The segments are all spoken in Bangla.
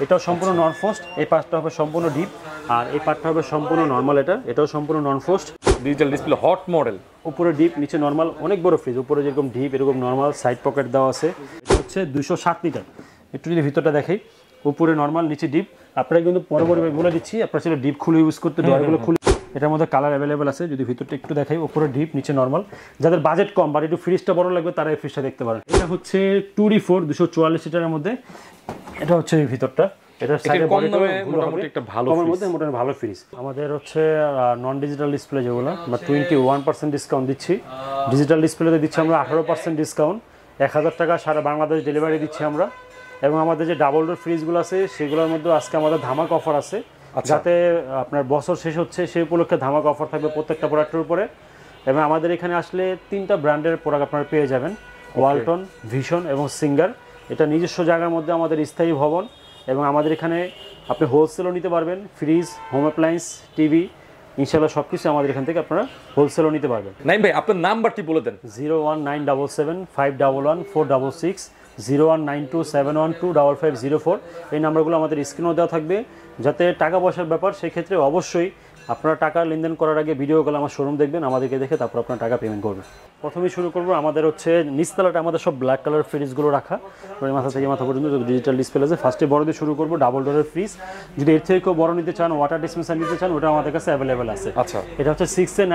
এটাও সম্পূর্ণ নন ফ্রস্ট, এই পার্টটা হবে সম্পূর্ণ ডিপ, আর এই পার্টটা হবে সম্পূর্ণ নর্মাল। এটাও সম্পূর্ণ নন frost, digital display hot model. উপরে ডিপ নিচে নর্মাল, অনেক বড় ফ্রিজ, উপরে যেরকম ডিপ এরকম নর্মাল, সাইড পকেট দেওয়া আছে। এটা হচ্ছে 207 লিটার। একটু যদি ভিতরটা দেখাই, উপরে নর্মাল নিচে ডিপ। আপনারা কিন্তু পরবর্তীভাবে বলে দিচ্ছি, আপনারা সেটা ডিপ খুলে ইউজ করতে, ডয়ারগুলো খুলে। এটার মধ্যে কালার অ্যাভেলেবেল আছে, যদি ভিতরটা একটু দেখাই, উপরে ডিপ নিচে নর্মাল। যাদের বাজেট কম বা একটু ফ্রিজটা বড় লাগবে তারা এই ফ্রিজটা দেখতে পারেন। এটা হচ্ছে 2D4 244 লিটারের মধ্যে। এটা হচ্ছে এই ভিতরটা, এটার সাইডে কম দামে মোটামুটি একটা ভালো ফ্রিজ, মধ্যে মোটামুটি ভালো ফ্রিজ। আমাদের হচ্ছে নন ডিজিটাল ডিসপ্লে যেগুলো আমরা 21% ডিসকাউন্ট দিচ্ছি। ডিজিটাল ডিসপ্লেতে দিচ্ছি আমরা 18% ডিসকাউন্ট, 1000 টাকা সারা বাংলাদেশ ডেলিভারি দিচ্ছি আমরা। এবং আমাদের যে ডাবল ডোর ফ্রিজগুলো আছে সেগুলোর মধ্যে আজকে আমাদের ধামাক অফার আছে, যাতে আপনার বছর শেষ হচ্ছে সেই উপলক্ষে ধামাক অফার থাকবে প্রত্যেকটা প্রোডাক্টের উপরে। এবং আমাদের এখানে আসলে 3টা ব্র্যান্ডের প্রোডাক্ট আপনারা পেয়ে যাবেন, ওয়ালটন, ভিশন এবং সিঙ্গার। এটা নিজস্ব জায়গার মধ্যে আমাদের স্থায়ী ভবন, এবং আমাদের এখানে আপনি হোলসেলও নিতে পারবেন, ফ্রিজ, হোম অ্যাপ্লায়েন্স, টিভি, ইনশাআল্লাহ সব কিছু আমাদের এখান থেকে আপনারা হোলসেলও নিতে পারবেন। নাইম ভাই আপনার নাম্বারটি বলে দেন। 01977 511 466, 0192712550। এই নাম্বারগুলো আমাদের স্ক্রিনেও দেওয়া থাকবে। যাতে টাকা পয়সার ব্যাপার, সেক্ষেত্রে অবশ্যই আপনারা টাকা লেনদেন করার আগে ভিডিও কল আমার শোরুম দেখবেন, আমাদেরকে দেখে তারপর আপনার টাকা পেমেন্ট করবেন। প্রথমেই শুরু করবো, আমাদের হচ্ছে নিচতলাটা আমাদের সব ব্ল্যাক কালার ফ্রিজগুলো রাখা, মাথা থেকে মাথা পর্যন্ত ডিজিটাল ডিসপ্লে আছে। ফার্স্টে বড় দিয়ে শুরু করবো, ডাবল ডোরের ফ্রিজ। যদি এর থেকে কেউ বড় নিতে চান, ওয়াটার ডিসপেন্সার নিতে চান, ওটা আমাদের কাছে অ্যাভেলেবেল আছে। আচ্ছা, এটা হচ্ছে 6A9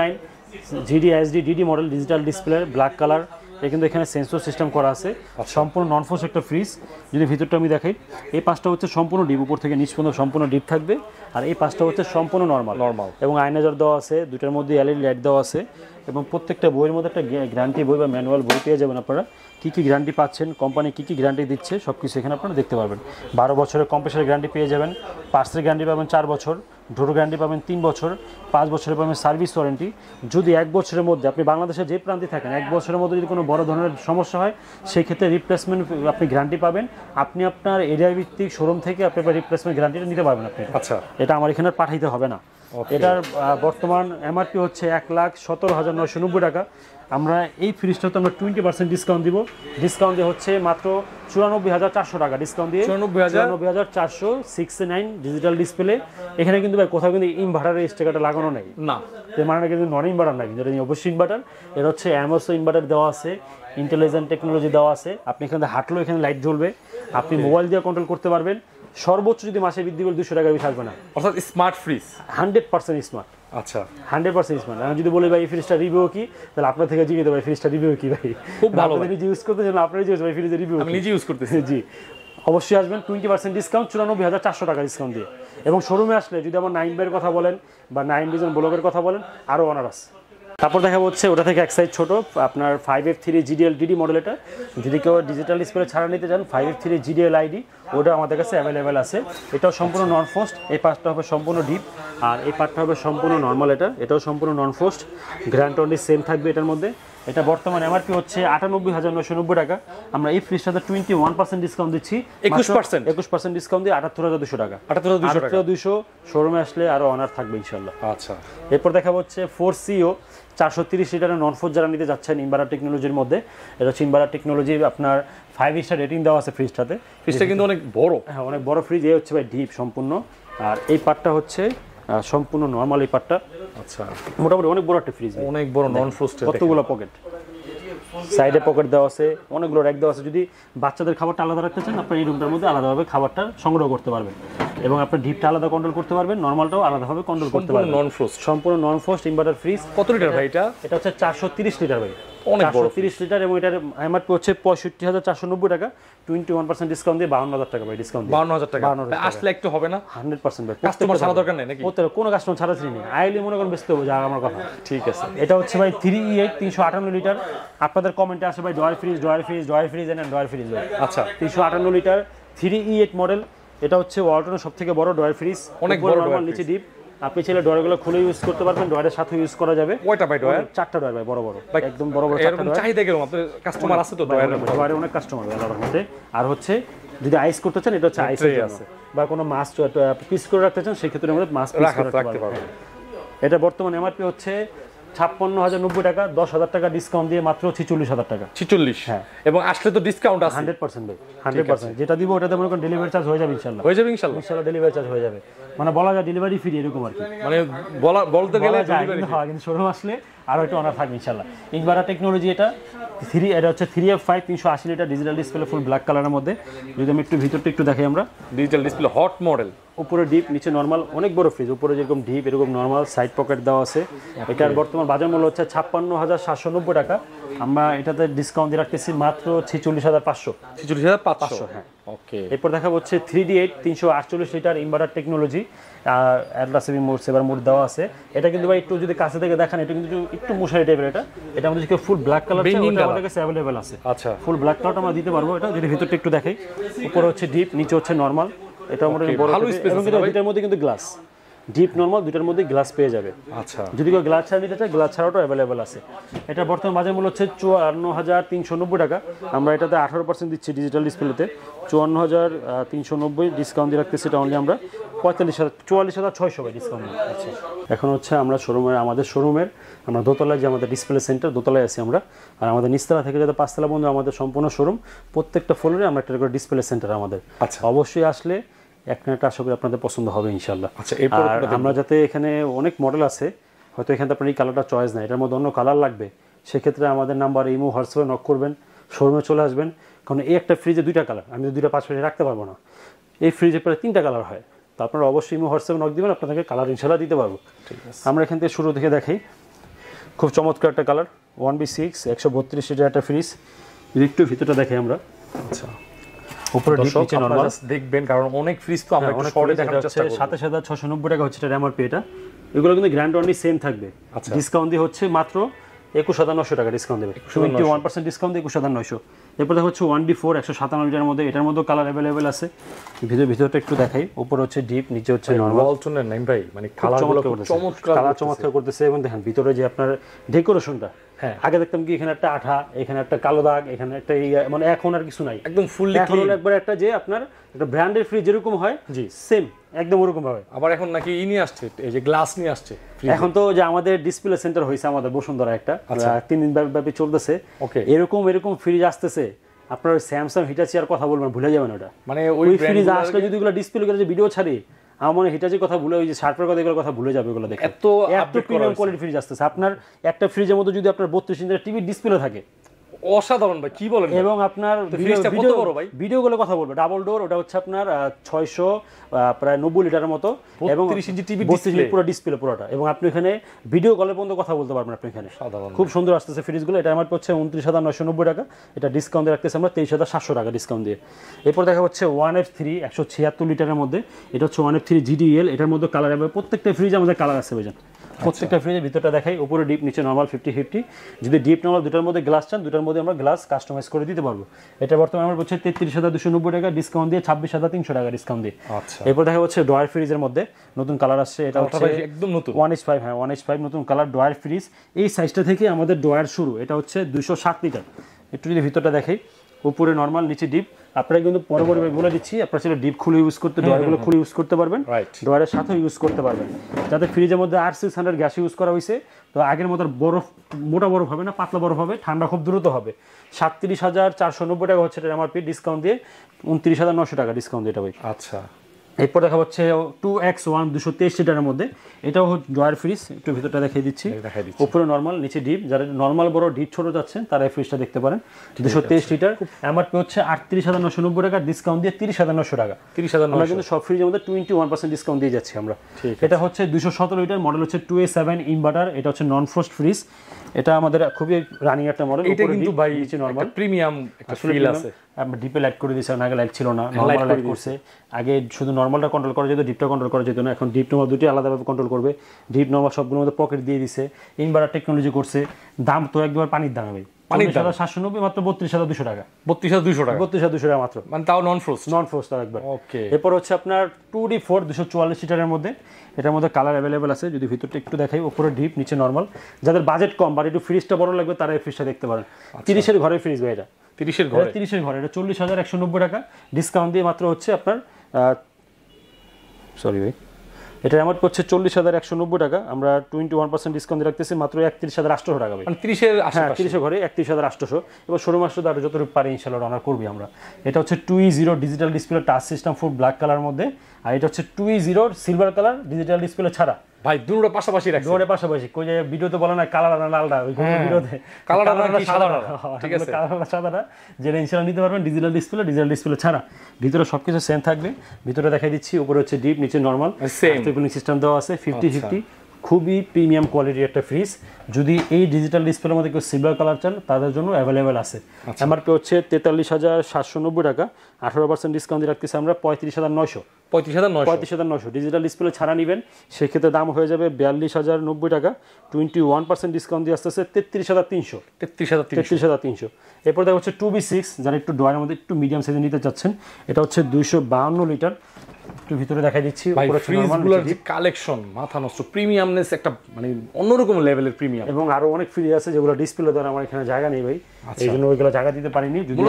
GD DD model digital display, black colour. কিন্তু এখানে সেন্সর সিস্টেম করা আছে, সম্পূর্ণ নন ফোর্স একটা ফ্রিজ। যদি ভিতরটা আমি দেখাই, এই পাশটা হচ্ছে সম্পূর্ণ ডিপ, উপর থেকে নিচ পর্যন্ত সম্পূর্ণ ডিপ থাকবে, আর এই পাশটা হচ্ছে সম্পূর্ণ নর্মাল। এবং আয়নাজার দেওয়া আছে, দুটার মধ্যে এলইডি লাইট দেওয়া আছে। এবং প্রত্যেকটা বইয়ের মধ্যে একটা গ্যারান্টি বই বা ম্যানুয়াল বই পেয়ে যাবেন আপনারা। কী কী গ্যারান্টি পাচ্ছেন, কোম্পানি কী কী গ্যারান্টি দিচ্ছে, সব কিছু এখানে আপনারা দেখতে পারবেন। 12 বছরের কম্প্রেসারের গ্যারান্টি পেয়ে যাবেন, পার্টসের গ্যারান্টি পাবেন 4 বছর, ডোর গ্যারান্টি পাবেন 3 বছর, 5 বছরের পাবেন সার্ভিস ওয়ারেন্টি। যদি 1 বছরের মধ্যে আপনি বাংলাদেশের যে প্রান্তে থাকেন, 1 বছরের মধ্যে যদি কোনো বড় ধরনের সমস্যা হয়, সেই ক্ষেত্রে রিপ্লেসমেন্ট আপনি গ্যারান্টি পাবেন। আপনি আপনার এরিয়া ভিত্তিক শোরুম থেকে আপনি রিপ্লেসমেন্ট গ্যারান্টিটা নিতে পারবেন আপনি। আচ্ছা, এটা আমার এখানে পাঠাইতে হবে না। এটার বর্তমান এমআরপি হচ্ছে 1,17,990 টাকা। আমরা এই ফ্রিজটাতে আমরা 20% ডিসকাউন্ট দিব। ডিসকাউন্ট দিয়ে হচ্ছে মাত্র 94,400 টাকা ডিসকাউন্ট দিয়ে, 94,400 6A9 ডিজিটাল ডিসপ্লে। এখানে কিন্তু ভাই কোথাও কিন্তু ইনভার্টারের স্টিকারটা লাগানো নেই না, এর মানে কিন্তু নন ইনভার্টার না, কিন্তু এটা অবশ্যই ইনভার্টার। এটা হচ্ছে অ্যামোসো ইনভার্টার দেওয়া আছে, ইন্টেলিজেন্ট টেকনোলজি দেওয়া আছে। আপনি এখানে হাঁটলেও এখানে লাইট জ্বলবে, আপনি মোবাইল দিয়ে কন্ট্রোল করতে পারবেন। সর্বোচ্চ যদি মাসে বৃদ্ধি বলে 200 টাকা বেশি থাকবে না, অর্থাৎ স্মার্ট ফ্রিজ 100% স্মার্ট। আচ্ছা, 100% স্মার্ট। আমি যদি বলি ভাই এই ফ্রিজটা রিভিউ কি, তাহলে আপনার থেকে জিজ্ঞেস ভাই ফ্রিজটা রিভিউ কি ভাই, খুব ভালো। আপনি নিজে ইউজ করতে চান, আপনার জিজ্ঞেস ভাই ফ্রিজের রিভিউ, আমি নিজে ইউজ করতেছি। জি, অবশ্যই আসবেন। 20% ডিসকাউন্ট, 94,400 টাকা ডিসকাউন্ট দিয়ে। এবং শোরুমে আসলে যদি আমার 9 বাইয়ের কথা বলেন বা 9 ডিজাইন ব্লগের কথা বলেন, আরও অনার আছে। তারপর দেখা হচ্ছে ওটা থেকে এক সাইজ ছোট, আপনার 5F3 GDL DD মডেল। এটা যদি কেউ ডিজিটাল ডিসপ্লে ছাড়া নিতে চান, 5F3 GDL ID ওটা আমাদের কাছে অ্যাভেলেবেল আছে। এটাও সম্পূর্ণ নন ফ্রস্ট, এই পাশটা হবে সম্পূর্ণ ডিপ, আর এই পার্টটা হবে সম্পূর্ণ নর্মাল। এটাও সম্পূর্ণ নন ফ্রস্ট, গ্র্যান্ড ওনলি সেম থাকবে এটার মধ্যে। এটা বর্তমান এমআরপি হচ্ছে 98,990 টাকা। আমরা এই ফ্রিজটাতে 21% ডিসকাউন্ট দিচ্ছি, 21% ডিসকাউন্ট দিয়ে 78,200 টাকা। 78,200 শোরুমে আসলে আরও অনার থাকবে ইনশাল্লাহ। আচ্ছা, এরপর দেখা হচ্ছে 4CO 430 লিটারের নন ফোর্স যারা নিতে যাচ্ছেন ইনভার্টার টেকনোলজির মধ্যে। এটা হচ্ছে ইনভার্টার টেকনোলজি, আপনার 5 স্টার রেটিং দেওয়া আছে ফ্রিজটাতে। ফ্রিজটা কিন্তু অনেক বড়, হ্যাঁ অনেক বড় ফ্রিজ। এই হচ্ছে ভাই ডিপ সম্পূর্ণ, আর এই পার্টটা হচ্ছে সম্পূর্ণ নর্মাল এই পার্টটা। আচ্ছা, মোটামুটি অনেক বড় একটা ফ্রিজ, অনেক বড় নন ফ্রস্টেড, কতগুলো পকেট, সাইডে পকেট দেওয়া আছে, অনেকগুলো র্যাক দেওয়া আছে। যদি বাচ্চাদের খাবারটা আলাদা রাখতে চান, আপনার এই রুমটার মধ্যে আলাদাভাবে খাবারটা সংগ্রহ করতে পারবেন, এবং আপনার ডিপটা আলাদা কন্ট্রোল করতে পারবেন, নর্মালটাও আলাদাভাবে কন্ট্রোল করতে পারবেন। নন ফ্রস্ট, সম্পূর্ণ নন ফ্রস্ট ইনভার্টার ফ্রিজ। কত লিটার ভাই এটা? এটা হচ্ছে 430 লিটার ভাই, অনেক বড় 430 লিটার। এবং এটার এমআরপি হচ্ছে 65,490 টাকা, 21% ডিসকাউন্ট দিয়ে 52,000 টাকা ভাই ডিসকাউন্ট দিয়ে। 52,000 টাকা আসলে একটু হবে না? 100% ভাই, কাস্টমার ছাড়া দরকার নাই নাকি? কোনো কাস্টমার ছাড়া ছিল না, আইলে মনে করেন ব্যস্ত হবে যা আমার কথা। ঠিক আছে। এটা হচ্ছে ভাই 3E8 358 লিটার। আপনাদের কমেন্টে আসে ভাই door fridge and door fridge ভাই। আচ্ছা, 358 লিটার 3E8 মডেল। এটা হচ্ছে ওয়ালটনের সবথেকে বড় ডয়ার ফ্রিজ, অনেক বড় নরমাল, নিচে ডিপ। আপনি চাইলে ডয়ারগুলো খুলে ইউজ করতে পারবেন, ডয়ারের সাথে ইউজ করা যাবে। কয়টা ভাই ডয়ার? 4টা ডয়ার ভাই, বড় বড়, একদম বড় বড়। এরকম চাহিদা কেমন? আপনাদের কাস্টমার আছে তো ডয়ারে? অনেক কাস্টমার ভাই আল্লাহর রহমতে। আর হচ্ছে যদি আইস করতে চান, এটা হচ্ছে আইস আছে, বা কোনো মাছ পিস করে রাখতে চান, সেই ক্ষেত্রে আমরা মাছ পিস করে রাখতে পারবেন। এটা বর্তমানে এমআরপি হচ্ছে 56,090 টাকা, 10,000 টাকা ডিসকাউন্ট দিয়ে মাত্র 46,000 টাকা। 46। হ্যাঁ। এবং আসলে তো ডিসকাউন্ট আছে 100% ভাই, 100%। যেটা দিব ওটাতে মনে করেন ডেলিভারি চার্জ হয়ে যাবে ইনশাআল্লাহ। হয়ে যাবে ইনশাআল্লাহ। ইনশাআল্লাহ ডেলিভারি চার্জ হয়ে যাবে, মানে বলা যায় ডেলিভারি ফ্রি এরকম আর কি। মানে বলতে গেলে বলা যায়, কিন্তু হয়, কিন্তু শোরুম আসলে আরো একটু অনার থাকবে ইনশাআল্লাহ। ইনভার্টার টেকনোলজি এটা এটা হচ্ছে 3F5 380 litre digital display full black কালারের মধ্যে। যদি আমি একটু ভিতরটা একটু দেখাই আমরা, ডিজিটাল ডিসপ্লে হট মডেল, উপরে ডিপ নিচে নরমাল, অনেক বড় ফ্রিজ, উপরে যেরকম ডিপ এরকম নরমাল সাইড পকেট দেওয়া আছে। এটার বর্তমান বাজার মূল্য হচ্ছে 56,790 টাকা। আমরা এটাতে ডিসকাউন্ট দিয়ে রাখতেছি মাত্র 46,500। 46,500। হ্যাঁ। ওকে। এরপর দেখা হচ্ছে 3D8 348 litre inverter technology, atlas mode, saver mode দেওয়া আছে। এটা কিন্তু ভাই একটু যদি কাছে থেকে দেখেন, এটা কিন্তু একটু মশারি টাইপের। এটা আমাদের যে ফুল ব্ল্যাক কালার আমাদের কাছে অ্যাভেলেবেল আছে। আচ্ছা, ফুল ব্ল্যাক কালারটা আমরা দিতে পারবো। এটা যদি ভিতরটা একটু দেখাই, উপরে হচ্ছে ডিপ, নিচে হচ্ছে নরমাল। এটা মোটামুটি বড়, এবং দুটার মধ্যে কিন্তু গ্লাস, ডিপ নরমাল দুটার মধ্যে গ্লাস পেয়ে যাবে। আচ্ছা, যদি কেউ গ্লাস ছাড়া নিতে চায়, গ্লাস ছাড়াও অ্যাভেলেবেল আছে। এটা বর্তমান বাজার মূল্য হচ্ছে 54,390 টাকা। আমরা এটাতে 18% দিচ্ছি ডিজিটাল ডিসপ্লেতে। 54,390 ডিসকাউন্ট দিয়ে রাখতেছি। এটা অনলি আমরা 44,600 ডিসকাউন্ট। আচ্ছা, এখন হচ্ছে আমরা আমাদের শোরুমের আমরা দোতলায় যে আমাদের ডিসপ্লে সেন্টার, দোতলায় আছি আমরা। আর আমাদের নিচতলা থেকে যাতে 5তলা পর্যন্ত আমাদের সম্পূর্ণ শোরুম, প্রত্যেকটা ফ্লোরে আমরা একটা করে ডিসপ্লে সেন্টার আমাদের। আচ্ছা, অবশ্যই আসলে একটা আশা করি আপনাদের পছন্দ হবে ইনশাল্লাহ। আচ্ছা, এরপর আমরা যাতে এখানে অনেক মডেল আছে, হয়তো এখানে আপনার এই কালারটা চয়েস নাই, এটার মধ্যে অন্য কালার লাগবে, সেক্ষেত্রে আমাদের নাম্বার ইমো হোয়াটসঅ্যাপে নক করবেন, শোরুমে চলে আসবেন। কারণ এই একটা ফ্রিজে 2টা কালার, আমি 2টা 5 মিনিট রাখতে পারবো না। এই ফ্রিজে প্রায় 3টা কালার হয়, তো আপনারা অবশ্যই ইমো হোয়াটসঅ্যাপে নক দিবেন, আপনাদেরকে কালার ইনশাল্লাহ দিতে পারবো। ঠিক আছে। আমরা এখান থেকে শুরু থেকে দেখাই, খুব চমৎকার একটা কালার 1B6 132 লিটার একটা ফ্রিজ। যদি একটু ভিতরটা দেখাই আমরা। আচ্ছা, উপরে ডিপ নিচে নরমাল দেখবেন, কারণ অনেক ফ্রিজ তো আমরা একটু শর্টে দেখানোর চেষ্টা করব। 27,690 টাকা হচ্ছে এটা এমআরপি। এগুলো কিন্তু গ্র্যান্ড ওয়ারেন্টি সেম থাকবে। আচ্ছা, ডিসকাউন্ট দিয়ে হচ্ছে মাত্র 21,900 টাকা ডিসকাউন্ট দেবে। 21% ডিসকাউন্ট দিয়ে 21,900। এরপর দেখা হচ্ছে 1D4 157 লিটারের মধ্যে। এটার মধ্যে কালার অ্যাভেলেবেল আছে। ভিতরটা একটু দেখাই, উপরে হচ্ছে ডিপ, নিচে হচ্ছে নরমাল। ওয়ালটনের নাইম ভাই, মানে কালারগুলো চমৎকার করতেছে। এবং দেখেন ভিতরে যে আপনার ডেকোরেশনটা, হ্যাঁ, আগে দেখতাম কি এখানে একটা আঠা, এখানে একটা কালো দাগ, এখানে একটা মানে এখন আর কিছু নাই, একদম ফুললি ক্লিন। একবার একটা যে আপনার একটা ব্র্যান্ডের ফ্রিজ যেরকম হয়, জি সেম একদম ওরকম ভাবে। আবার এখন নাকি নিয়ে আসছে, এই যে গ্লাস নিয়ে আসছে। এখন তো যে আমাদের ডিসপ্লে সেন্টার হয়েছে আমাদের বসুন্ধরা একটা, 3 দিন ব্যাপী চলতেছে। ওকে, এরকম ফ্রিজ আসতেছে, আপনার স্যামসাং হিটাচি আর কথা বলবেন, ভুলে যাবেন ওটা। মানে ওই ফ্রিজ আসলে যদি ওগুলো ডিসপ্লে করে যে ভিডিও ছাড়ি, আমার মনে হিটাচির কথা ভুলে, ওই যে শার্পের কথা ভুলে যাবে ওগুলো দেখে। এত প্রিমিয়াম কোয়ালিটি ফ্রিজ আসতেছে। আপনার একটা ফ্রিজের মধ্যে যদি আপনার 32 ইঞ্চির টিভি ডিসপ্লে থাকে, অসাধারণ ভাই, কি বলেন। এবং আপনার ভিডিওগুলো কথা বলবে, ডাবল ডোর, ওটা হচ্ছে আপনার 600 প্রায় 90 লিটারের মতো, এবং 32 ইঞ্চি টিভি পুরো ডিসপ্লে পুরোটা, এবং আপনি এখানে ভিডিও কলের পর্যন্ত কথা বলতে পারবেন আপনি এখানে। খুব সুন্দর আসতেছে ফ্রিজগুলো। এটা আমার হচ্ছে 29,990 টাকা। এটা ডিসকাউন্ট দিয়ে রাখতেছি আমরা 23,700 টাকা ডিসকাউন্ট দিয়ে। এরপর দেখা হচ্ছে 1F3 176 লিটারের মধ্যে। এটা হচ্ছে 1F3 GDL। এটার মধ্যে কালার হবে, প্রত্যেকটা ফ্রিজ আমাদের কালার আছে ভাইজান। প্রত্যেকটা ফ্রিজের ভিতরটা দেখাই, উপরে ডিপ নিচে নরমাল 50-50। যদি ডিপ নরমাল দুটার মধ্যে গ্লাস চান, দুটার মধ্যে আমরা গ্লাস কাস্টমাইজ করে দিতে পারবো। এটা বর্তমানে আমার হচ্ছে 33,290 টাকা ডিসকাউন্ট দিয়ে 26,300 টাকা ডিসকাউন্ট দিয়ে। আচ্ছা, এরপর দেখা হচ্ছে ডয়ার ফ্রিজের মধ্যে নতুন কালার আসছে। এটা হচ্ছে একদম নতুন 1H5, হ্যাঁ 1H5 নতুন কালার ডয়ার ফ্রিজ। এই সাইজটা থেকে আমাদের ডয়ার শুরু। এটা হচ্ছে 207 লিটার। একটু যদি ভিতরটা দেখাই, উপরে নরমাল নিচে ডিপ। আপনারা কিন্তু পরবর্তী বলে দিচ্ছি, আপনারা সেটা ডিপ খুলে ইউজ করতে, ডয়ারগুলো খুলে ইউজ করতে পারবেন, ডয়ারের সাথেও ইউজ করতে পারবেন। যাতে ফ্রিজের মধ্যে R600 গ্যাস ইউজ করা হয়েছে, তো আগের মতো বরফ মোটা বরফ হবে না, পাতলা বরফ হবে, ঠান্ডা খুব দ্রুত হবে। 37,490 টাকা হচ্ছে এটা এমআরপি, ডিসকাউন্ট দিয়ে 29,900 টাকা ডিসকাউন্ট দিয়ে এটা ভাই। আচ্ছা, এরপর দেখা হচ্ছে 2X1 223 লিটারের মধ্যে। এটাও ডয়ার ফ্রিজ। একটু ভিতরটা দেখিয়ে দিচ্ছি। উপরে নরমাল, নিচে ডিপ। যারা নরমাল বড়, ডিপ ছোট যাচ্ছেন, তারা এই ফ্রিজটা দেখতে পারেন। 223 লিটার, এমআরপি হচ্ছে 38,990 টাকা, ডিসকাউন্ট দিয়ে 30,900 টাকা। 30,900। আমরা কিন্তু সব ফ্রিজের মধ্যে 21% ডিসকাউন্ট দিয়ে যাচ্ছি আমরা। এটা হচ্ছে 217 লিটার, মডেল হচ্ছে 2A7 ইনভার্টার। এটা হচ্ছে নন ফ্রস্ট ফ্রিজ। এটা আমাদের খুবই রানিং একটা মডেল। এটা কিন্তু ভাই নিচে নরমাল প্রিমিয়াম একটা ফিল আছে। আমরা ডিপে লাইট করে দিয়েছি, আগে লাইট ছিল না, নরমাল লাইট করছে। আগে শুধু নরমালটা কন্ট্রোল করা যেত, ডিপটা কন্ট্রোল করা যেত না। এখন ডিপ নরমাল দুটোই আলাদাভাবে কন্ট্রোল করবে। ডিপ নরমাল সবগুলোর মধ্যে পকেট দিয়ে দিছে, ইনভার্টার টেকনোলজি করছে। দাম তো একবার পানির দামে ভাই, 790 মাত্র 32,200 টাকা। 32,200 টাকা, 32,200 টাকা মাত্র, মানে তাও নন ফ্রোস্ট তাও একবার। ওকে। এরপর হচ্ছে আপনার 2D4 244 লিটারের মধ্যে। এটার মধ্যে কালার অ্যাভেলেবেল আছে। যদি ভিতরটা একটু দেখাই, উপরে ডিপ নিচে নরমাল। যাদের বাজেট কম বা একটু ফ্রিজটা বড় লাগবে, তারা এই ফ্রিজটা দেখতে পারেন। 30-এর ঘরের ফ্রিজ ভাই এটা। 30-এর ঘরে এটা 40,190 টাকা ডিসকাউন্ট দিয়ে মাত্র হচ্ছে আপনার সরি ভাই এটা আমার পড়ছে 40,190 টাকা, আমরা 21% ডিসকাউন্ট রাখতেছি মাত্র 31,800 টাকা ভাই। মানে 30-এর হ্যাঁ আশেপাশে 30 ঘরে 31,800। এবার শোরুম আসলে আরো যতটুকু পারি ইনশাআল্লাহ অনার করবি আমরা। এটা হচ্ছে 2E0 digital display touch system full black colour মধ্যে, আর এটা হচ্ছে 2E0 silver colour digital display ছাড়া। ভাই দুটোর পাশাপাশি রাখছি, দুটোর পাশাপাশি কই যে ভিডিওতে বলে না কালার না লালটা, ওই ভিডিওতে কালার না কি সাদা, ঠিক আছে কালার না সাদাটা যেটা ইনশাআল্লাহ নিতে পারবেন ডিজিটাল ডিসপ্লে ছাড়া। ভিতরে সবকিছু সেম থাকবে, ভিতরে দেখাই দিচ্ছি, উপরে হচ্ছে ডিপ, নিচে নরমাল, সেম কুলিং সিস্টেম দেওয়া আছে 50-50। খুবই প্রিমিয়াম কোয়ালিটির একটা ফ্রিজ। যদি এই ডিজিটাল ডিসপ্লের মধ্যে কেউ সিলভার কালার চান তাদের জন্য অ্যাভেলেবেল আছে। এমআরপি হচ্ছে 43,790 টাকা, 18% ডিসকাউন্ট দিয়ে রাখতেছি আমরা 35,900। 35,900 ডিজিটাল ডিসপ্লে ছাড়া নেবেন সেক্ষেত্রে দাম হয়ে যাবে 42,090 টাকা, 21% ডিসকাউন্ট দিয়ে আসতেছে 33,300। 33,300। এরপর দেখা হচ্ছে 2B6, যারা একটু ডয়ারের মধ্যে একটু মিডিয়াম সাইজে নিতে চাচ্ছেন, এটা হচ্ছে 252 লিটার। একটু ভিতরে দেখাই দিচ্ছি, উপরে ফ্রিজগুলোর যে কালেকশন মাথা নষ্ট, প্রিমিয়ামনেস একটা মানে অন্যরকম লেভেলের প্রিমিয়াম, এবং আরো অনেক ফ্রিজ আছে যেগুলো ডিসপ্লে দ্বারা আমার এখানে জায়গা নেই ভাই, এই জন্য ওইগুলো জায়গা দিতে পারিনি। যদি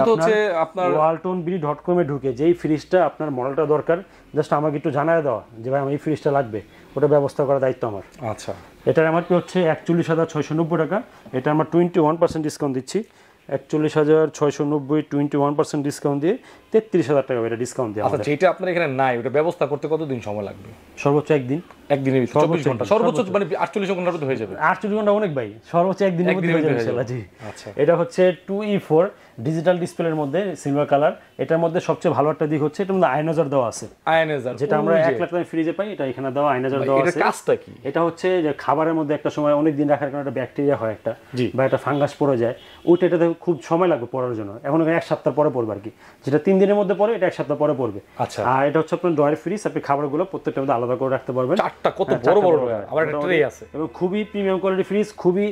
আপনার waltonbd.com এ ঢুকে যেই ফ্রিজটা আপনার মডেলটা দরকার জাস্ট আমাকে একটু জানায় দেওয়া যে ভাই আমার এই ফ্রিজটা লাগবে, ওটা ব্যবস্থা করার দায়িত্ব আমার। আচ্ছা, এটার এমআরপি হচ্ছে 41,690 টাকা, এটা আমরা 21% ডিসকাউন্ট দিচ্ছি। 41,690 21% ডিসকাউন্ট দিয়ে 33,000 টাকা এটা ডিসকাউন্ট দিয়ে। আচ্ছা, যেটা আপনার এখানে নাই ওটা ব্যবস্থা করতে কতদিন সময় লাগবে? সর্বোচ্চ একদিন। একদিনের ভিতরে 24 ঘন্টা সর্বোচ্চ, মানে 48 ঘন্টার মধ্যে হয়ে যাবে। 48 ঘন্টা অনেক ভাই, সর্বোচ্চ একদিনের মধ্যে হয়ে যাবে ইনশাআল্লাহ। জি আচ্ছা, এটা হচ্ছে 2E4 ডিজিটাল ডিসপ্লের মধ্যে সিলভার কালার। এটার মধ্যে সবচেয়ে ভালো একটা দিক হচ্ছে এটার মধ্যে আয়নাইজার দেওয়া আছে। আয়নাইজার যেটা আমরা 1 লাখ টাকা ফ্রিজে পাই, এটা এখানে দেওয়া আয়নাইজার দেওয়া আছে। এটার কাজটা কি? এটা হচ্ছে যে খাবারের মধ্যে একটা সময় অনেক দিন রাখার কারণে একটা ব্যাকটেরিয়া হয় একটা, বা একটা ফাঙ্গাস পড়ে যায়, ওইটা এটাতে খুব সময় লাগবে পড়ার জন্য। এখন 1 সপ্তাহ পরে পড়বে আর কি, যেটা 3 দিনের মধ্যে পড়ে এটা 1 সপ্তাহ পরে পড়বে। আচ্ছা, আর এটা হচ্ছে আপনার ড্রয়ার ফ্রিজ, আপনি খাবারগুলো প্রত্যেকটা মধ্যে আলাদা করে রাখতে পারবেন। চারটা কত বড় বড় আবার একটা ট্রে আছে, এবং খুবই প্রিমিয়াম কোয়ালিটি ফ্রিজ, খুবই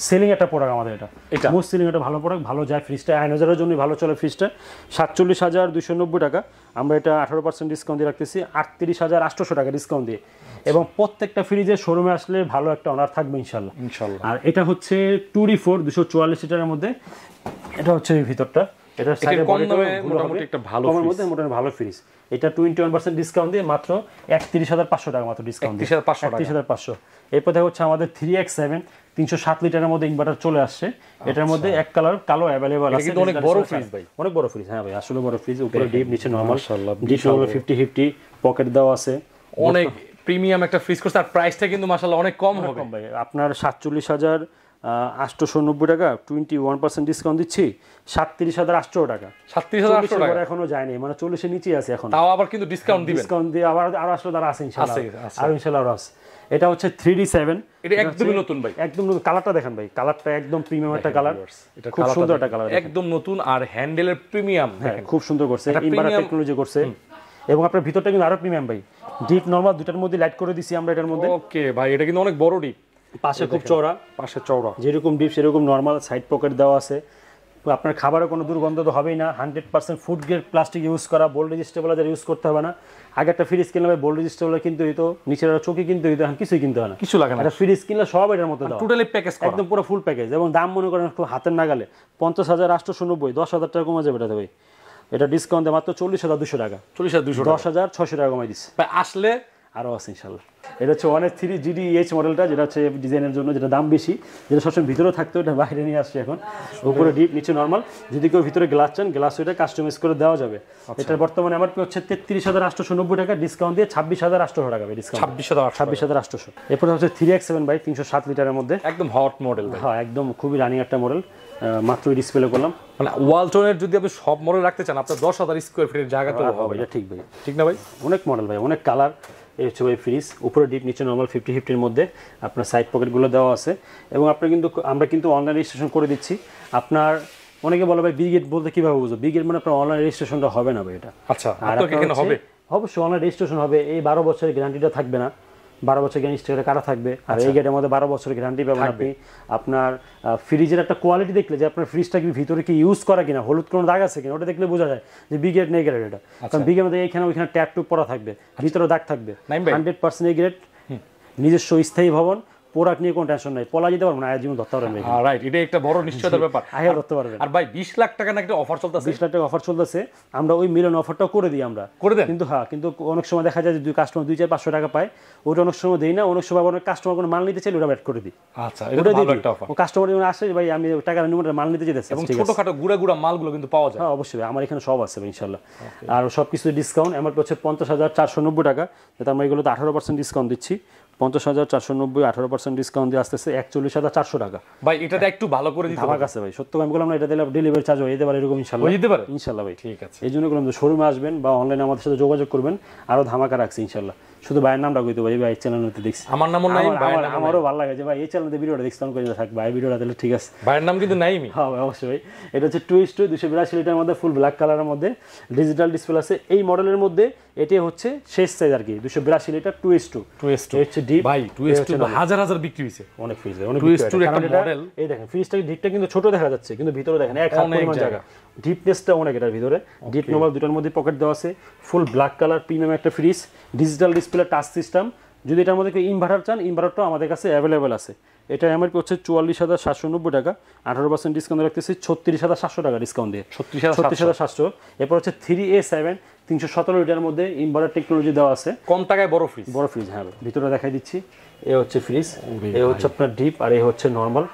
সেলিং একটা প্রোডাক্ট আমাদের। এটা মোস্ট সেলিং একটা ভালো প্রোডাক্ট, ভালো যায় ফ্রিজটা, আয়নাইজারের জন্য ভালো চলে ফ্রিজটা। 47,290 টাকা, আমরা এটা 18% ডিসকাউন্ট দিয়ে রাখতেছি 38,800 টাকা ডিসকাউন্ট দিয়ে। এবং প্রত্যেকটা ফ্রিজের শোরুমে আসলে ভালো একটা অনার থাকবে ইনশাল্লাহ। আর এটা হচ্ছে 2D4 244 লিটারের মধ্যে, এটা হচ্ছে এই ভিতরটা, এটা সাইডে মোটামুটি একটা ভালো কমের মধ্যে মোটামুটি ভালো ফ্রিজ। এটা 21% ডিসকাউন্ট দিয়ে মাত্র 31,500 টাকা মাত্র ডিসকাউন্ট, 31,500। এরপর দেখা হচ্ছে আমাদের 3X7 307 লিটারের মধ্যে ইনভার্টার চলে আসছে। এটার মধ্যে এক কালার কালো অ্যাভেলেবল আছে। অনেক বড় ফ্রিজ ভাই, অনেক বড় ফ্রিজ। হ্যাঁ ভাই আসলে বড় ফ্রিজ, উপরে ডিপ নিচে নরমাল, ডিপ নরমাল 50-50 পকেট দেওয়া আছে। অনেক প্রিমিয়াম একটা ফ্রিজ করছে, আর প্রাইসটা কিন্তু মাশাআল্লাহ অনেক কম হবে ভাই। আপনার 47,890 টাকা, 21% ডিসকাউন্ট দিচ্ছি 37,800 টাকা। 37,800 টাকা এখনো যায়নি, মানে 40 এর নিচে আছে এখন। তাও আবার কিন্তু ডিসকাউন্ট দিবেন, ডিসকাউন্ট দিয়ে আবার আরো আসলে তারা আছে ইনশাআল্লাহ, আর ইনশাআল্লাহ আরো আছে। এটা হচ্ছে 3D7, এটা একদমই নতুন ভাই, একদম নতুন। কালারটা দেখেন ভাই, কালারটা একদম প্রিমিয়াম একটা কালার, এটা খুব সুন্দর একটা কালার, একদম নতুন। আর হ্যান্ডেলের প্রিমিয়াম দেখেন, খুব সুন্দর করছে, ইনভার্টার টেকনোলজি করছে। এবং আপনার ভিতরটা কিন্তু আরো প্রিমিয়াম ভাই, ডিপ নরমাল দুটার মধ্যে লাইট করে দিছি আমরা এটার মধ্যে। ওকে ভাই, এটা কিন্তু অনেক বড় ডিপ, পাশে খুব চওড়া, পাশে চওড়া, যেরকম ডিপ সেরকম নরমাল, সাইড পকেট দেওয়া আছে। আপনার খাবারে কোনো দুর্গন্ধ তো হবেই না, 100% ফুড গ্রেড প্লাস্টিক ইউজ করা, বোল্ড রেজিস্টেবলার ইউজ করতে হবে না। আগে একটা ফ্রিজ কিনলে বোল্ড রেজিস্টেবলার কিন্তু হইতো, নিচের চৌকি কিন্তু হইতো, এখন কিছুই কিনতে হয় না, কিছু লাগে না। একটা ফ্রিজ কিনলে সব এটার মধ্যে দাও, টোটালি প্যাকেজ করা, একদম পুরো ফুল প্যাকেজ। এবং দাম মনে করেন খুব হাতের নাগালে 50,890, 10,000 টাকা কমে যাবে এটা ভাই। এটা ডিসকাউন্ট মাত্র 40,200 টাকা, 40,200, 10,600 টাকা কমাই দিচ্ছে ভাই। আসলে আরও আছে ইনশাল্লাহ। এটা হচ্ছে 1F3 GDH মডেলটা, যেটা হচ্ছে ডিজাইনের জন্য, যেটা দাম বেশি, যেটা সবসময় ভিতরে থাকতো, এটা বাইরে নিয়ে আসছে এখন। উপরে ডিপ নিচে নরমাল, যদি কেউ ভিতরে গ্লাস চান গ্লাস ওইটা কাস্টমাইজ করে দেওয়া যাবে। এটার বর্তমানে আমার হচ্ছে 33,890 টাকা, ডিসকাউন্ট দিয়ে 26,800 টাকা ডিসকাউন্ট, 26,800। এরপরে হচ্ছে 3X7 বাই 307 লিটারের মধ্যে, একদম হট মডেল। হ্যাঁ একদম খুবই রানিং একটা মডেল, মাত্র ডিসপ্লে করলাম। মানে ওয়ালটনের যদি আপনি সব মডেল রাখতে চান আপনার 10,000 স্কয়ার ফিটের জায়গা তো হবে। এটা ঠিক ভাই, ঠিক না ভাই? অনেক মডেল ভাই, অনেক কালার। এই হচ্ছে ভাই ফ্রিজ, উপরে ডিপ নিচে নরমাল 50-50 মধ্যে আপনার সাইড পকেটগুলো দেওয়া আছে। এবং আমরা কিন্তু অনলাইন রেজিস্ট্রেশন করে দিচ্ছি। আপনার অনেকে বলে ভাই বিগেট বলতে কিভাবে বুঝবো? বিগেট মানে আপনার অনলাইন রেজিস্ট্রেশনটা হবে না ভাই এটা। আচ্ছা, আপনার কি এখানে হবে? অবশ্যই অনলাইন রেজিস্ট্রেশন হবে। এই 12 বছরের গ্যারান্টিটা থাকবে না, 12 বছর গ্যারান্টি কারা থাকবে। আর এই গেটের মধ্যে 12 বছরের গ্যারান্টি পাবেন আপনি। আপনার ফ্রিজের একটা কোয়ালিটি দেখলে যে আপনার ফ্রিজটা কি ভিতরে কি ইউজ করা কিনা, হলুদ কোনো দাগ আছে কিনা, ওটা দেখলে বোঝা যায় যে বি গ্রেড নেই গ্রেড এটা। কারণ বি গ্রেড মধ্যে এইখানে ওইখানে ট্যাপ টুপ পরা থাকবে, ভিতরে দাগ থাকবে। 100% এই গ্রেড, নিজস্ব স্থায়ী ভবন, প্রোডাক্ট নিয়ে কোনো টেনশন নাই, পলা যেতে পারবো না, আয়ের জীবন ধরতে পারবেন ভাই, রাইট, এটা একটা বড় নিশ্চয়তার ব্যাপার। আয়েও ধরতে পারবেন। আর ভাই 20 লাখ টাকা না একটা অফার চলতেছে, 20 লাখ টাকা অফার চলতেছে, আমরা ওই মিলন অফারটাও করে দিই আমরা, করে দেন? কিন্তু হ্যাঁ, কিন্তু অনেক সময় দেখা যায় যে কাস্টমার 2-4-500 টাকা পায়, ওটা অনেক সময় দেই না, অনেক সময় অনেক কাস্টমার কোনো মাল নিতে চাইলে ওটা অ্যাড করে দিই। আচ্ছা, এটা তো ভালো একটা অফার। ও কাস্টমার যখন আসে ভাই আমি টাকা নিয়ে মাল নিতে যেতেছি, এবং ছোটখাটো গুড়া মালগুলো কিন্তু পাওয়া যায়। হ্যাঁ অবশ্যই, আমার এখানে সব আছে ইনশাআল্লাহ। আর সব কিছু ডিসকাউন্ট আমার হচ্ছে 50,490 টাকা, যেটা আমরা এগুলোতে 18% ডিসকাউন্ট দিচ্ছি। 50,490 18% ডিসকাউন্ট দিয়ে আসতেছে 41,400 টাকা। ভাই এটাতে একটু ভালো করে দিতে আমার কাছে ভাই সত্য আমি বললাম না, এটা দিলে ডেলিভারি চার্জ হয়ে যেতে পারে এরকম ইনশাআল্লাহ, হয়ে যেতে পারে ইনশাআল্লাহ ভাই। ঠিক আছে, এই জন্য বললাম যে শোরুমে আসবেন বা অনলাইনে আমাদের সাথে যোগাযোগ করবেন, আরো ধামাকা রাখছি ইনশাআল্লাহ। শুধু ভাইয়ের নামটা কইতে ভাই, ভাই চ্যানেলতে দেখছি, আমার নামও নাই, আমারও ভালো লাগে যে ভাই এই চ্যানেলে ভিডিওটা দেখছি, তখন কই থাক ভাই ভিডিওটা তাহলে ঠিক আছে, ভাইয়ের নাম কিন্তু নাইমি। হ্যাঁ অবশ্যই ভাই। এটা হচ্ছে টুইস্ট 282 লিটারের মধ্যে ফুল ব্ল্যাক কালারের মধ্যে ডিজিটাল ডিসপ্লে আছে এই মডেলের মধ্যে। এটি হচ্ছে শেষ সাইজ আর কি, 282 লিটার টুইস্ট হচ্ছে ডিপ ভাই, টুইস্ট হাজার বিক্রি হইছে, অনেক ফ্রিজ, অনেক টুইস্ট একটা মডেল। এই দেখেন ফ্রিজটা, ডিপটা কিন্তু ছোট দেখা যাচ্ছে, কিন্তু ভিতরে দেখেন এক হাত পরিমাণ জায়গা, ডিপনেসটা অনেক এটার ভিতরে। ডিপ নরমাল দুটার মধ্যে পকেট দেওয়া আছে, ফুল ব্ল্যাক কালার প্রিমিয়াম একটা fridge, digital display, touch system. যদি এটার মধ্যে কেউ ইনভার্টার চান, ইনভার্টারটাও আমাদের কাছে অ্যাভেলেবেল আছে। এটা এমআরপি হচ্ছে 44,790 টাকা, 18% ডিসকাউন্ট রাখতেছি 36,700 টাকা ডিসকাউন্ট দিয়ে, 36,700। এরপর হচ্ছে 3A7 317 লিটারের মধ্যে ইনভার্টার টেকনোলজি দেওয়া আছে, কম টাকায় বড় ফ্রিজ। হ্যাঁ ভিতরে দেখাই দিচ্ছি। এ হচ্ছে ফ্রিজ, এ হচ্ছে আপনার ডিপ, আর এ হচ্ছে নরমাল।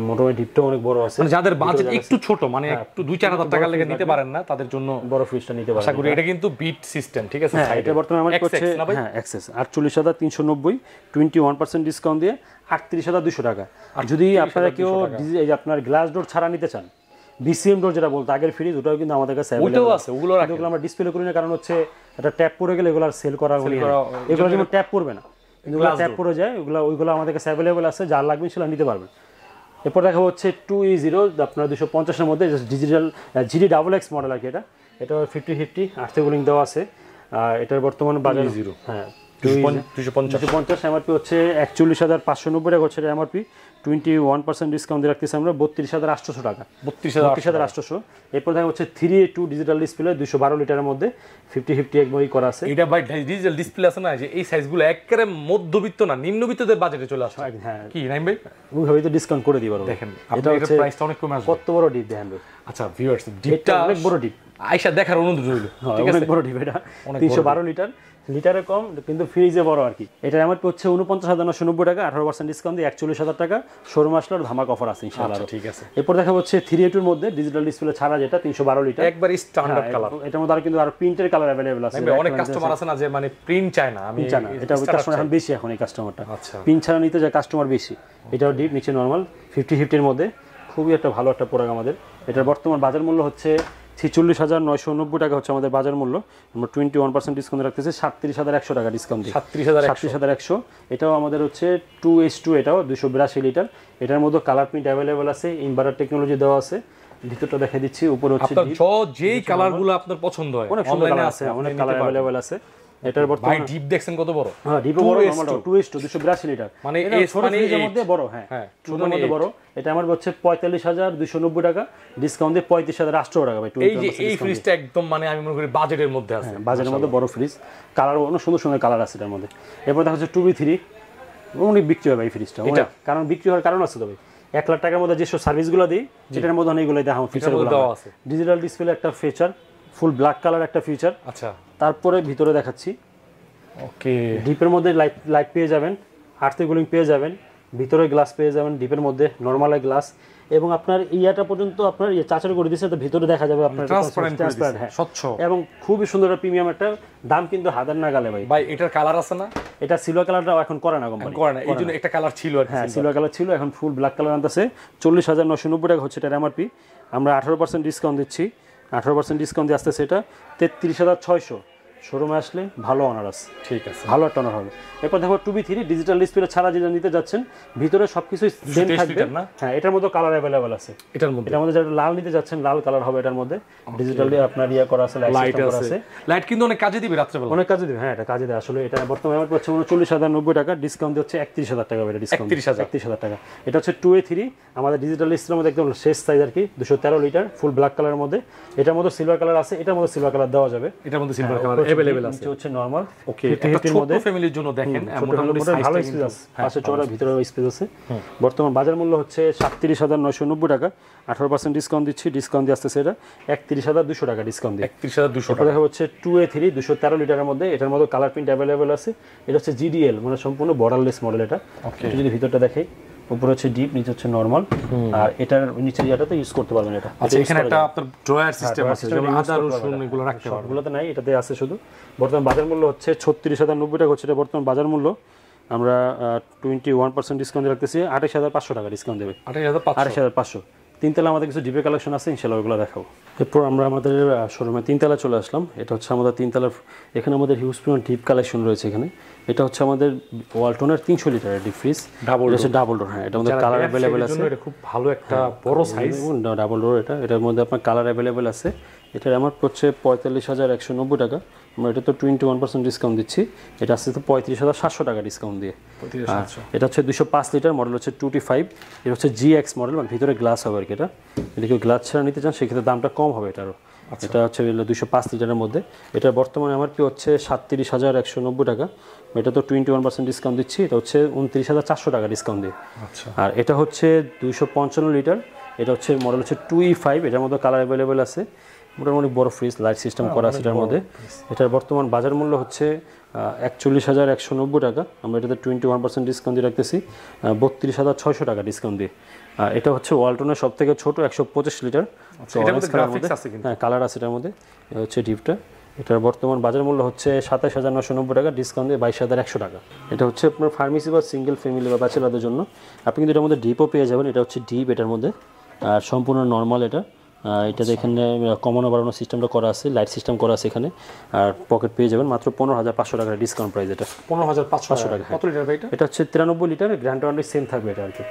মোটামুটি ডিপটা অনেক বড় আছে, মানে যাদের বাজেট একটু ছোট, মানে একটু 2-4 হাজার টাকা লেগে নিতে পারেন না, তাদের জন্য বড় ফ্রিজটা নিতে পারেন। আশা করি এটা কিন্তু বিট সিস্টেম, ঠিক আছে। হ্যাঁ এটা বর্তমানে আমার হচ্ছে হ্যাঁ এক্সেস 48,390, 21% ডিসকাউন্ট দিয়ে 38,200 টাকা। আর যদি আপনারা কেউ এই যে আপনার গ্লাস ডোর ছাড়া নিতে চান, বিসিএম ডোর যেটা বলতো আগের ফ্রিজ, ওটাও কিন্তু আমাদের কাছে ওটাও আছে, ওগুলো আমরা ডিসপ্লে করি না, কারণ হচ্ছে এটা ট্যাপ পড়ে গেলে এগুলো আর সেল করা হলো না, এগুলো যেমন ট্যাপ পড়বে না, কিন্তু ট্যাপ পড়ে যায়, ওইগুলো আমাদের কাছে অ্যাভেলেবল আছে, যার লাগবে সেটা নিতে পারবেন। এরপর দেখা হচ্ছে 2E0 আপনার 250-এর মধ্যে ডিজিটাল GD XX মডেল আর কি, এটা 50-50 আর্থে কুলিং দেওয়া আছে। এটার বর্তমান বাজার হ্যাঁ 250 এমআরপি হচ্ছে 41,590 টাকা হচ্ছে এমআরপি, 21% ডিসকাউন্ট দিয়ে রাখতেছি আমরা 32,800 টাকা, 32,800। এরপর দেখা হচ্ছে 3A2 ডিজিটাল ডিসপ্লে 212 লিটারের মধ্যে 50-50 একবারই করা আছে। এটা ভাই ডিজিটাল ডিসপ্লে আছে না, যে এই সাইজগুলো একেবারে মধ্যবিত্ত না, নিম্নবিত্তদের বাজেটে চলে আসে। হ্যাঁ কি নাইম ভাই, ওইভাবে তো ডিসকাউন্ট করে দিই পারবো। দেখেন এটা হচ্ছে প্রাইসটা অনেক কমে আসবে। কত বড় ডিপ দেখেন। আচ্ছা ভিউয়ার্স, ডিপটা অনেক বড় ডিপ, আয়শা দেখার অনুরোধ রইল, ঠিক আছে। অনেক বড় ডিপ, এটা 312 লিটার, লিটারে কম কিন্তু ফ্রিজে বড় আর কি। এটা আমার হচ্ছে 49,990 টাকা, 18% ডিসকাউন্ট দিয়ে 41,000 টাকা। শোরুম আসলে ধামাক অফার আছে ইনশাআল্লাহ, ঠিক আছে। এরপর দেখা হচ্ছে 3A2 এর মধ্যে ডিজিটাল ডিসপ্লে ছাড়া, যেটা 312 লিটার, একবার স্ট্যান্ডার্ড কালার। এটার মধ্যে আর কিন্তু আর প্রিন্টের কালার अवेलेबल আছে। অনেক কাস্টমার আছে না যে মানে প্রিন্ট চায় না, আমি চাই না, এটা কাস্টমার এখন বেশি, এখন এই কাস্টমারটা আচ্ছা প্রিন্ট ছাড়া নিতে যায় কাস্টমার বেশি। এটাও ডিপ, নিচে নরমাল, 50-50 এর মধ্যে খুবই একটা ভালো একটা প্রোডাক্ট আমাদের। এটার বর্তমান বাজার মূল্য হচ্ছে 46,990 টাকা হচ্ছে আমাদের বাজার মূল্য। আমরা 21% ডিসকাউন্ট রাখতেছি 37,100 টাকা ডিসকাউন্ট দিয়ে, 37,100। এটাও আমাদের হচ্ছে 2H2, এটাও 282 লিটার। এটার মধ্যে কালার প্রিন্ট অ্যাভেলেবল আছে, ইনভার্টার টেকনোলজি দেওয়া আছে। ভিতরটা দেখাই দিচ্ছি, উপরে হচ্ছে যেই কালারগুলো আপনার পছন্দ হয়, অনেক সুন্দর কালার আছে, অনেক কালার অ্যাভেলেবল আছে। এটার বর্তমান ডিপ দেখছেন কত বড়? হ্যাঁ ডিপ বড়, নরমাল 2H2 282 লিটার, মানে এই ছোট ফ্রিজের মধ্যে বড়। হ্যাঁ ছোটর মধ্যে বড়। এটা আমার হচ্ছে 45,290 টাকা, ডিসকাউন্ট দিয়ে 35,800 টাকা ভাই। এই ফ্রিজটা একদম মানে আমি মনে করি বাজেটের মধ্যে আছে, বাজেটের মধ্যে বড় ফ্রিজ, কালার অনেক সুন্দর সুন্দর কালার আছে এটার মধ্যে। এরপর দেখা হচ্ছে 2B3, অনেক বিক্রি হয় ভাই ফ্রিজটা, কারণ বিক্রি হওয়ার কারণ আছে তো ভাই। 1 লাখ টাকার মধ্যে যেসব সার্ভিসগুলো দিই, যেটার মধ্যে অনেকগুলো দেখাবো ফিচারগুলো আছে। ডিজিটাল ডিসপ্লে একটা ফিচার, ফুল ব্ল্যাক কালার একটা ফিচার। আচ্ছা তারপরে ভিতরে দেখাচ্ছি, ওকে ডিপের মধ্যে লাইট পেয়ে যাবেন, আর্থে কুলিং পেয়ে যাবেন, ভিতরে গ্লাস পেয়ে যাবেন ডিপের মধ্যে, নরমাল গ্লাস, এবং আপনার ইয়াটা পর্যন্ত আপনার চাচার করে দিয়েছে, তো ভিতরে দেখা যাবে আপনার ট্রান্সপারেন্ট, হ্যাঁ স্বচ্ছ, এবং খুবই সুন্দর একটা প্রিমিয়াম একটা দাম, কিন্তু হাজার না গালে ভাই। ভাই এটার কালার আছে না? এটা সিলভার কালারটাও এখন করে না কোম্পানি, করে না, এইজন্য একটা কালার ছিল আর হ্যাঁ সিলভার কালার ছিল, এখন ফুল ব্ল্যাক কালার আনতেছে। 40,990 টাকা হচ্ছে এটার এমআরপি। আমরা 18% ডিসকাউন্ট দিচ্ছি, 18% ডিসকাউন্ট দিয়ে আসতেছে এটা 33,600। শোরুমে আসলে ভালো অনার আছে, ঠিক আছে, ভালো একটা অনার হবে। এরপর দেখো 2B3 ডিজিটাল ডিসপ্লে ছাড়া যেটা নিতে যাচ্ছেন, ভিতরে সবকিছু সেম থাকবে। হ্যাঁ এটার মধ্যে কালার अवेलेबल আছে, এটার মধ্যে যেটা লাল নিতে যাচ্ছেন লাল কালার হবে এটার মধ্যে। ডিজিটালি আপনার ইয়া করা আছে, লাইট আছে, লাইট কিন্তু অনেক কাজে দিবে রাত্রে বেলা, অনেক কাজে দিবে। হ্যাঁ এটা কাজে দেয় আসলে। এটা বর্তমানে আমার হচ্ছে 39,090 টাকা, ডিসকাউন্ট হচ্ছে 31,000 টাকা, এটা ডিসকাউন্ট 31,000 টাকা। এটা হচ্ছে 2A3 আমাদের ডিজিটাল ডিসপ্লের মধ্যে একদম শেষ সাইজ আর কি, 213 লিটার, ফুল ব্ল্যাক কালারের মধ্যে। এটার মধ্যে সিলভার কালার আছে, এটার মধ্যে সিলভার কালার দেওয়া যাবে, এটার মধ্যে সিলভার কালার অ্যাভেলেবেল আছে নিচে হচ্ছে নরমাল। ওকে, একটা ছোট ফ্যামিলির জন্য দেখেন মোটামুটি ভালো স্পেস আছে, পাশে চড়া ভিতরে স্পেস আছে। বর্তমান বাজার মূল্য হচ্ছে 37,990 টাকা, 18% ডিসকাউন্ট দিচ্ছি, ডিসকাউন্ট দিয়ে আসতেছে এটা 31,200 টাকা ডিসকাউন্ট দিয়ে। 31,200 তারপরে দেখা হচ্ছে 2A3 213 লিটারের মধ্যে, এটার মধ্যে কালার প্রিন্ট অ্যাভেলেবেল আছে। এটা হচ্ছে GDL মানে সম্পূর্ণ বর্ডারলেস মডেল। এটা একটু যদি ভিতরটা দেখাই, উপরে হচ্ছে ডিপ, নিচে হচ্ছে নরমাল, আর এটার নিচের ইয়াটাতে ইউজ করতে পারবেন। এটা আচ্ছা, এখানে একটা আপনার ড্রয়ার সিস্টেম আছে, যেমন আদা রসুন এগুলো রাখতে পারবেন। সবগুলোতে নাই, এটাতে আছে শুধু। বর্তমান বাজার মূল্য হচ্ছে 36,090 টাকা হচ্ছে এটা বর্তমান বাজার মূল্য। আমরা 21% ডিসকাউন্ট রাখতেছি, 28,500 টাকা ডিসকাউন্ট দেবে। 28,500। তিনতলা আমাদের কিছু ডিপে কালেকশন আছে, ইনশাআল্লাহ ওগুলো দেখাবো। এরপর আমরা আমাদের শোরুমে তিনতলা চলে আসলাম। এটা হচ্ছে আমাদের তিনতলার, এখানে আমাদের হিউজ পরিমাণ ডিপ কালেকশন রয়েছে এখানে। এটা হচ্ছে আমাদের ওয়ালটনের 300 লিটারের ডিপ ফ্রিজ, ডাবল ডোর। হ্যাঁ, এটা আমাদের কালার অ্যাভেলেবেল আছে, এটা খুব ভালো একটা বড় সাইজ ডাবল ডোর। এটার মধ্যে আপনার কালার অ্যাভেলেবেল আছে। এটার আমার হচ্ছে 45,190 টাকা। আমরা এটা তো 21% ডিসকাউন্ট দিচ্ছি, এটা আসছে তো 35,700 টাকা ডিসকাউন্ট দিয়ে। এটা হচ্ছে 205 লিটার, মডেল হচ্ছে 2T5। এটা হচ্ছে GX মডেল, মানে ভিতরে গ্লাস হবে আর কি। এটা কেউ গ্লাস ছাড়া নিতে চান সেক্ষেত্রে দামটা কম হবে এটারও। এটা হচ্ছে 205 লিটারের মধ্যে। এটা বর্তমানে MRP হচ্ছে 37,190 টাকা। এটা তো 21% ডিসকাউন্ট দিচ্ছি, এটা হচ্ছে 29,400 টাকা ডিসকাউন্ট দিয়ে। আর এটা হচ্ছে 255 লিটার, এটা হচ্ছে মডেল হচ্ছে 2E5। এটার মধ্যে কালার অ্যাভেলেবেল আছে, মোটামুটি বড় ফ্রিজ, লাইট সিস্টেম করা আছে এটার মধ্যে। এটার বর্তমান বাজার মূল্য হচ্ছে 41,190 টাকা। আমরা এটাতে 21% ডিসকাউন্ট দিয়ে রাখতেছি 32,600 টাকা ডিসকাউন্ট দিয়ে। এটা হচ্ছে ওয়ালটনের সব থেকে ছোট 125 লিটার। হ্যাঁ, কালার আছে এটার মধ্যে। এটা হচ্ছে ডিপটা। এটার বর্তমান বাজার মূল্য হচ্ছে 27,990 টাকা, ডিসকাউন্ট দিয়ে 22,100 টাকা। এটা হচ্ছে আপনার ফার্মেসি বা সিঙ্গেল ফ্যামিলি বা ব্যাচেলারদের জন্য। আপনি কিন্তু এটার মধ্যে ডিপও পেয়ে যাবেন। এটা হচ্ছে ডিপ এটার মধ্যে, আর সম্পূর্ণ নর্মাল এটা। এটাতে এখানে কমানো বাড়ানো সিস্টেমটা করা আছে, লাইট সিস্টেম করা আছে এখানে। আর পকেট পেয়ে যাবেন মাত্র 15,500 টাকা ডিসকাউন্ট প্রাইস। এটা 15,500 টাকা। কত লিটার ভাই এটা? এটা হচ্ছে 93 লিটার, গ্র্যান্ড ওয়ারেন্টি সেম থাকবে এটা আর কি।